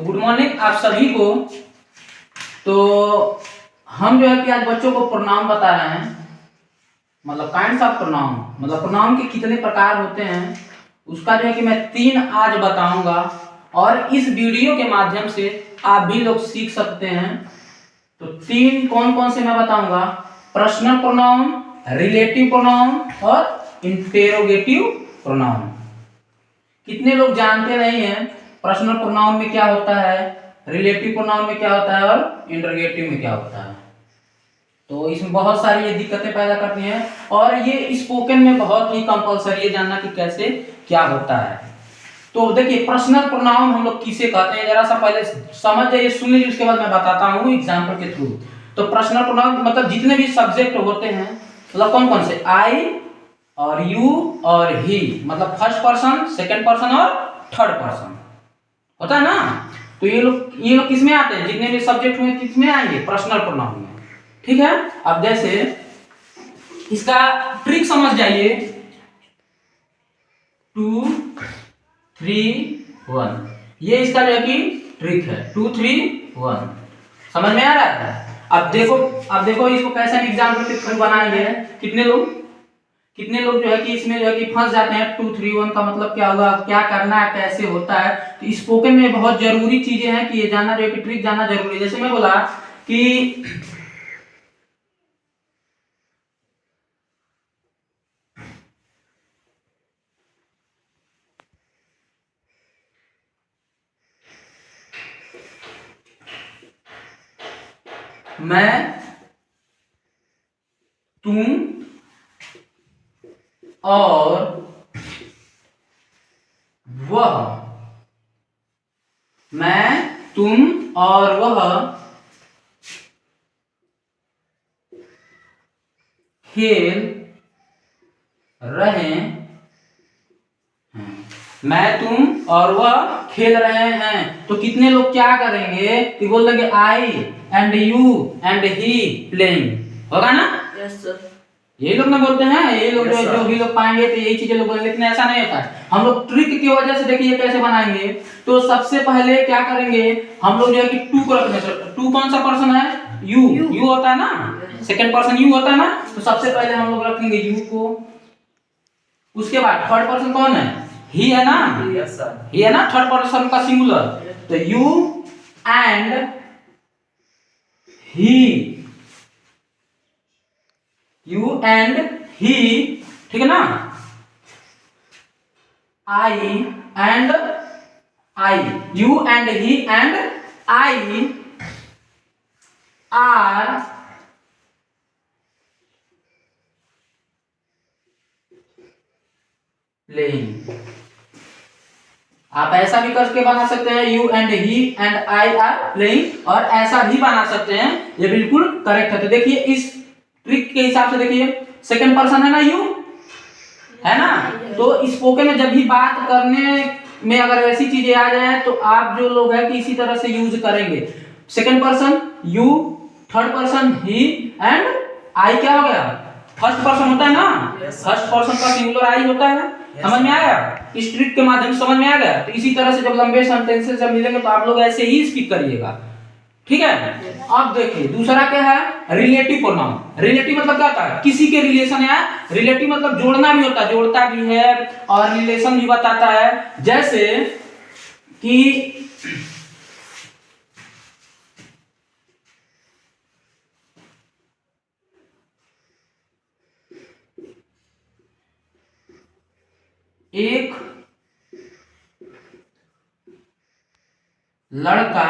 Good morning आप सभी को। तो हम जो है कि आज बच्चों को प्रोनाउन बता रहे हैं, मतलब काइंड्स ऑफ प्रोनाउन, मतलब प्रोनाउन के कितने प्रकार होते हैं उसका जो है कि मैं 3 आज बताऊंगा और इस वीडियो के माध्यम से आप भी लोग सीख सकते हैं। तो 3 कौन कौन से मैं बताऊंगा, पर्सनल प्रोनाउन, रिलेटिव प्रोनाउन और इंटेरोगेटिव प्रोनाउन। कितने लोग जानते नहीं हैं पर्सनल प्रोनाउन में क्या होता है, रिलेटिव प्रोनाउन में क्या होता है और इंटरोगेटिव में क्या होता है। तो इसमें बहुत सारी ये दिक्कतें पैदा करती हैं और ये स्पोकन में बहुत ही कंपलसरी है जानना कि कैसे क्या होता है। तो देखिए पर्सनल प्रोनाउन हम लोग किसे कहते हैं, जरा सा पहले समझ जाइए, सुन लीजिए, उसके बाद मैं बताता हूँ एग्जाम्पल के थ्रू। तो पर्सनल प्रोनाउन मतलब जितने भी सब्जेक्ट होते हैं, मतलब कौन कौन से, आई और यू और ही, मतलब फर्स्ट पर्सन, सेकंड पर्सन और थर्ड पर्सन होता है ना। तो ये लोग किस में आते हैं, जितने भी सब्जेक्ट हुए किसमें आएंगे, पर्सनल प्रोनाउन में। ठीक है, अब जैसे इसका ट्रिक समझ जाइए, 2 3 1, ये इसका जो है कि ट्रिक है, 2 3 1। समझ में आ रहा है। अब देखो इसको कैसे एग्जाम्पल के थ्रू बनाएंगे। कितने लोग जो है कि इसमें जो है कि फंस जाते हैं। 2 3 1 का मतलब क्या होगा, क्या करना है, कैसे होता है। तो स्पोकन में बहुत जरूरी चीजें हैं कि ये जानना जो है कि ट्रिक जानना जरूरी है। जैसे मैं बोला कि मैं, तुम और वह, मैं, तुम और वह खेल रहे हैं। मैं, तुम और वह खेल रहे हैं। तो कितने लोग क्या करेंगे कि बोल देंगे I and you and he playing, होगा ना। Yes sir. यही लोग ना बोलते हैं, यही लोग Yes, जो भी लोग पाएंगे तो यही चीजें लोग बोलेंगे, लेकिन ऐसा नहीं होता है। हम लोग ट्रिक की वजह से देखिए कैसे बनाएंगे। तो सबसे पहले क्या करेंगे, हम लोग जो है कि 2 को रखने, 2 कौन सा पर्सन है, यू होता है ना, सेकंड पर्सन यू होता है ना। तो सबसे पहले हम लोग रखेंगे यू को, उसके बाद थर्ड पर्सन कौन है, ही है ना। Yes sir. ही है ना थर्ड पर्सन का सिंगुलर। तो you and he, you and he, ठीक है ना। I and I, you and he and I are playing. आप ऐसा भी करके बना सकते हैं, you and he and I are playing, और ऐसा भी बना सकते हैं, ये बिल्कुल करेक्ट है। तो देखिए इस ट्रिक के हिसाब से देखिए, सेकंड पर्सन है ना यू, है ना। तो स्पोकन में जब भी बात करने में अगर ऐसी चीजें आ जाए तो आप जो लोग हैं कि इसी तरह से यूज करेंगे। Second person you, third person he and आई क्या हो गया, फर्स्ट पर्सन होता है ना, फर्स्ट पर्सन का सिंगुलर आई होता है। समझ में आया, इस ट्रिक के माध्यम से समझ में आ गया। तो इसी तरह से जब लंबे सेंटेंसेस जब मिलेंगे तो आप लोग ऐसे ही स्पीक करिएगा, ठीक है। अब देखिए दूसरा क्या है, रिलेटिव प्रोनाउन। रिलेटिव मतलब क्या होता है, किसी के रिलेशन है। रिलेटिव मतलब जोड़ना भी होता है, जोड़ता भी है और रिलेशन भी बताता है। जैसे कि एक लड़का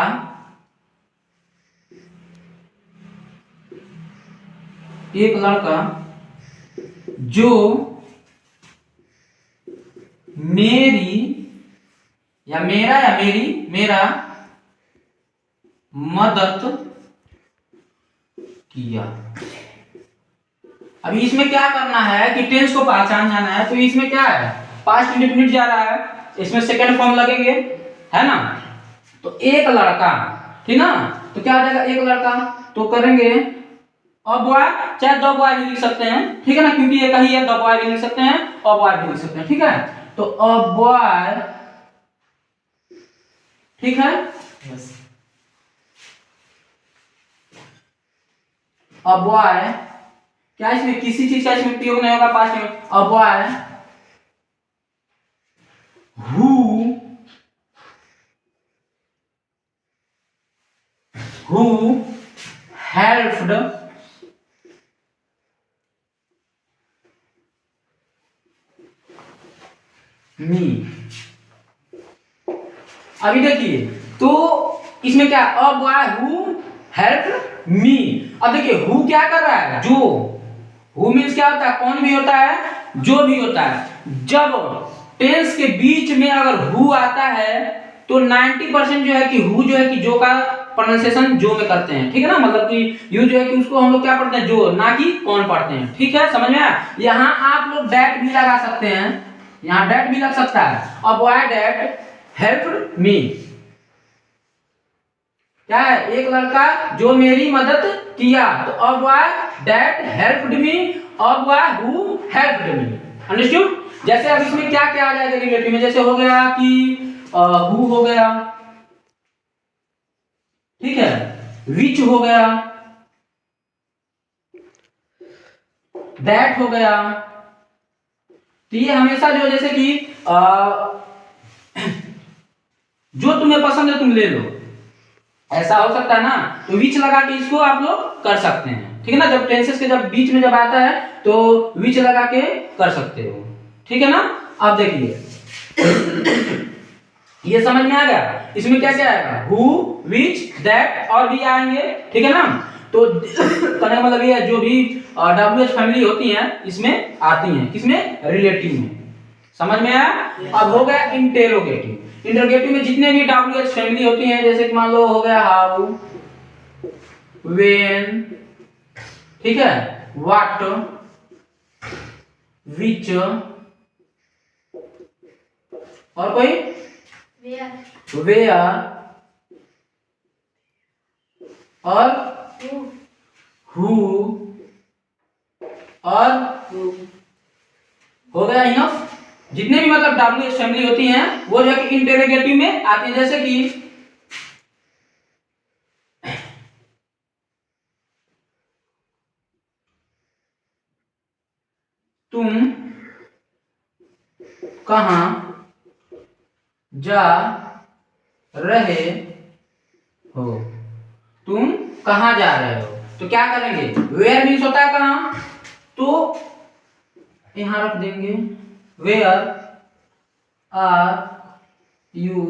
जो मेरा मदद किया। अभी इसमें क्या करना है कि टेंस को पहचान जाना है। तो इसमें क्या है, पास्ट इंडेफिनिट जा रहा है, इसमें सेकंड फॉर्म लगेंगे, है ना। तो एक लड़का, ठीक ना, तो क्या आ जाएगा, एक लड़का। तो करेंगे अ बॉय, चाहे द बॉय भी लिख सकते हैं, ठीक है ना, क्योंकि ये कही है, द बॉय भी लिख सकते हैं, अ बॉय भी लिख सकते हैं, ठीक है। तो अ बॉय, ठीक है, अ बॉय, क्या इसमें किसी चीज का इसमें प्रयोग नहीं होगा पास्ट में। A boy who helped me। अभी देखिए तो इसमें क्या, a boy who help me. अब देखिए हु क्या कर रहा है, जो। हु मीन्स क्या होता है, कौन भी होता है, जो भी होता है। जब टेंस के बीच में अगर हु आता है तो 90% जो है कि हु जो है कि जो का प्रोनाउंसिएशन जो में करते हैं, ठीक है ना। मतलब कि यू जो है कि उसको हम लोग क्या पढ़ते हैं, जो, ना कि कौन पढ़ते हैं, ठीक है, समझ में आया। यहाँ आप लोग डैट भी लगा सकते हैं, यहाँ डैट भी लग सकता है। अब व्हाई डैट हेल्प मी, क्या है, एक लड़का जो मेरी मदद किया। तो अब व्हाई डैट हेल्प्ड मी, अब why who helped me. Understood. जैसे अब इसमें क्या क्या आ जाएगा रिलेटिव में, जैसे हो गया कि हु हो गया, ठीक है, विच हो गया, दैट हो गया। तो ये हमेशा जो, जैसे कि जो तुम्हें पसंद है तुम ले लो, ऐसा हो सकता है ना। तो विच लगा के इसको आप लोग कर सकते हैं, ठीक है ना। जब टेंसेस के जब बीच में जब आता है तो विच लगा के कर सकते हो, ठीक है ना। अब देखिए ये समझ में आ गया। इसमें क्या क्या आएगा, हु, विच, दैट और भी आएंगे, ठीक है ना। तो कहने का मतलब ये है, जो भी WH फैमिली होती हैं इसमें आती हैं, किसमें, रिलेटिव में। समझ में आया। अब हो गया इंटेरोगेटिव। इंटेरोगेटिव में जितने भी WH फैमिली होती हैं, जैसे कि मान लो हो गया हाउ, व्हेन, ठीक है, व्हाट, विच, और कोई वेयर और हु और हो गया इनफ। जितने भी मतलब WH फैमिली होती हैं वो जो है कि इंटेरोगेटिव में आती है। जैसे कि तुम कहां जा रहे हो, तुम कहां जा रहे हो। तो क्या करेंगे, वेयर मीन्स होता है कहां, तो यहां रख देंगे वेयर आर यू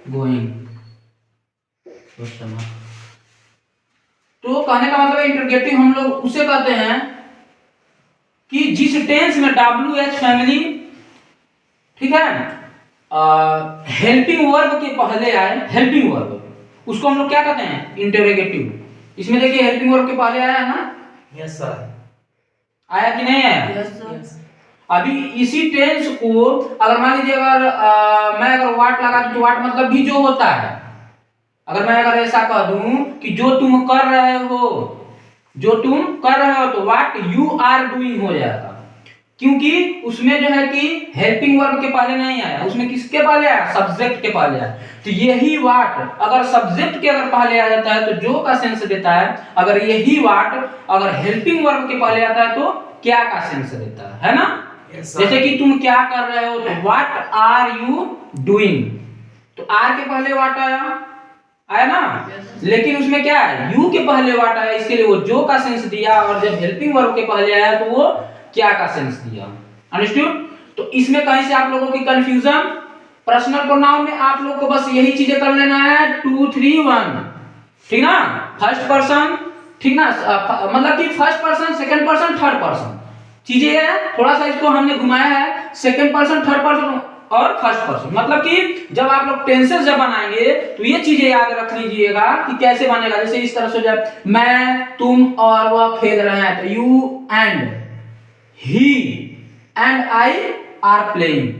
गोइंग। तो कहने का मतलब इंटरोगेटिव हम लोग उसे कहते हैं कि जिस टेंस में WH फैमिली, ठीक है, हेल्पिंग वर्ब के पहले आए, हेल्पिंग वर्ब, उसको हम लोग क्या कहते हैं, इंटरोगेटिव। इसमें देखिए हेल्पिंग वर्ब के पहले आया है ना, यस सर, आया कि नहीं आया। Yes sir. अभी इसी टेंस को अगर मान लीजिए अगर मैं अगर वाट लगा दूं तो वाट मतलब भी जो होता है। अगर मैं अगर ऐसा कह दूं कि जो तुम कर रहे हो, जो तुम कर रहे हो, तो व्हाट यू आर डूइंग हो जाएगा, क्योंकि उसमें जो है कि हेल्पिंग वर्ब के पहले नहीं आया, उसमें किसके पहले आया, सब्जेक्ट के पहले आया। तो यही व्हाट अगर सब्जेक्ट के अगर पहले आ जाता है तो जो का सेंस देता है। अगर यही व्हाट अगर हेल्पिंग वर्ब के पहले आता है तो क्या का सेंस देता है ना। जैसे कि तुम क्या कर रहे हो, तो व्हाट आर यू डूइंग, तो आर के पहले व्हाट आया ना। लेकिन उसमें क्या है, यू के पहले व्हाट आया, इसके लिए वो जो का सेंस दिया, और जब हेल्पिंग वर्ब के पहले आया तो वो क्या का सेंस दिया। अंडरस्टूड। तो इसमें कहीं से आप लोगों की कंफ्यूजन, पर्सनल प्रोनाउन में आप लोग को बस यही चीजें कर लेना है, 2 3 1, ठीक ना। फर्स्ट पर्सन, ठीक ना, मतलब कि first person, second person, third person चीजें है। थोड़ा सा इसको हमने घुमाया है, सेकंड पर्सन, थर्ड पर्सन और फर्स्ट पर्सन। मतलब कि जब आप लोग टेंसेस जब बनाएंगे तो ये चीजें याद रख लीजिएगा कि कैसे बनेगा। जैसे इस तरह से जब मैं, तुम और वह खेल रहे हैं, तो you and he and I are playing.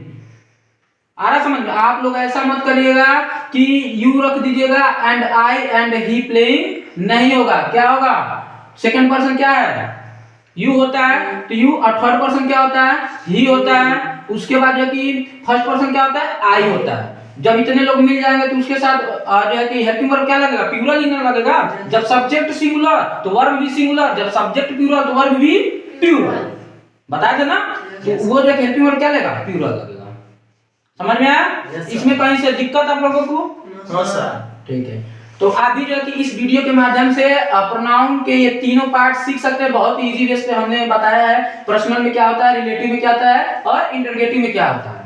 आ रहा समझ में। आप लोग ऐसा मत करिएगा कि यू रख दीजिएगा and I and he playing, नहीं होगा। क्या होगा, सेकंड पर्सन क्या है, यू होता है, तो यू, और थर्ड पर्सन क्या होता है, ही होता है। उसके बाद जो कि फर्स्ट पर्सन क्या होता है, आई होता है। जब इतने लोग मिल जाएंगे तो उसके साथ जो है कि हेल्पिंग वर्ब क्या लगेगा, प्लूरल ही ना लगेगा। जब सब्जेक्ट सिंगुलर तो वर्ब भी सिंगुलर, जब सब्जेक्ट प्लूरल तो वर्ब भी प्लूरल। बताए थे ना, तो वो जो हेल्पिंग वर्ब क्या लगेगा, प्लूरल लगेगा। समझ में आया? इसमें कहीं से दिक्कत आप लोगों को? हाँ सर। ठीक है, तो आप भी जो है कि इस वीडियो के माध्यम से प्रोनाउन के ये तीनों पार्ट सीख सकते हैं। बहुत इजी बेस पे हमने बताया है, पर्सनल में क्या होता है, रिलेटिव में क्या होता है और इंटरगेटिव में क्या होता है।